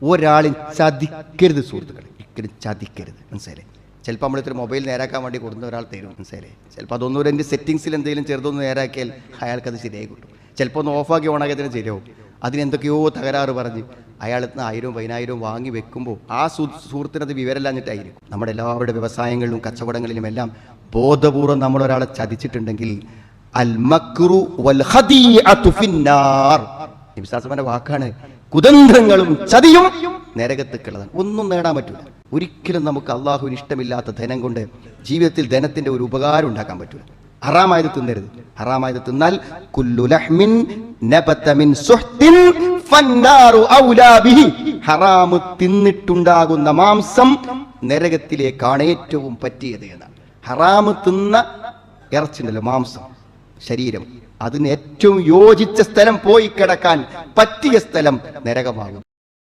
ഒരാളും ചതിക്കരുത് സുഹൃത്തുക്കളെ, ഒരിക്കലും ചതിക്കരുത്. മനസ്സിലായി? ചിലപ്പോൾ നമ്മളിത്ര മൊബൈൽ നേരാക്കാൻ വേണ്ടി കൊടുക്കുന്ന ഒരാൾ തരും. മനസ്സിലായി? ചിലപ്പോൾ അതൊന്നും എൻ്റെ സെറ്റിങ്സിൽ എന്തെങ്കിലും ചെറുതൊന്ന് നേരാക്കിയാൽ അയാൾക്കത് ശരിയായി കിട്ടും. ചിലപ്പോൾ ഒന്ന് ഓഫാക്കി ഓണാക്കി അതിന് ശരിയാവും. അതിനെന്തൊക്കെയോ തകരാറ് പറഞ്ഞ് അയാളെന്ന് 1000 10,000 വാങ്ങി വെക്കുമ്പോൾ ആ സുഹൃത്തിനത് വിവരമില്ലാഞ്ഞിട്ടായിരിക്കും. നമ്മുടെ എല്ലാവരുടെ വ്യവസായങ്ങളിലും കച്ചവടങ്ങളിലും എല്ലാം ബോധപൂർവ്വം നമ്മളൊരാളെ ചതിച്ചിട്ടുണ്ടെങ്കിൽ അൽ മക്റു വൽ ഖദീഅതു ഫിന്നാർ. നബി സല്ലല്ലാഹു വാക്കാണ്, കുതന്ത്രങ്ങളും ചതിയും നരകത്തേക്കുള്ളതാണ്. ഒന്നും നേടാൻ പറ്റില്ല. ഒരിക്കലും നമുക്ക് അള്ളാഹുവിന് ഇഷ്ടമില്ലാത്ത ധനം കൊണ്ട് ജീവിതത്തിൽ ധനത്തിന്റെ ഒരു ഉപകാരം ഉണ്ടാക്കാൻ പറ്റില്ല. ഹറാമായത് തിന്നരുത്. ഹറാമായത് തിന്നാൽ കുല്ലു ലഹ്മിൻ നബത മിൻ സുഹ്തിൻ ഫന്നാറു ഔലാ ബിഹി. ഹറാമ് തിന്നിട്ടുണ്ടാകുന്ന മാംസം നരകത്തിലേക്കാണ് ഏറ്റവും പറ്റിയത് എന്നാണ്. ഹറാമ് തിന്ന ഇറച്ചിണ്ടല്ലോ, മാംസം, ശരീരം, അതിന് ഏറ്റവും യോജിച്ച സ്ഥലം, പോയി കിടക്കാൻ പറ്റിയ സ്ഥലം നരകമാകും.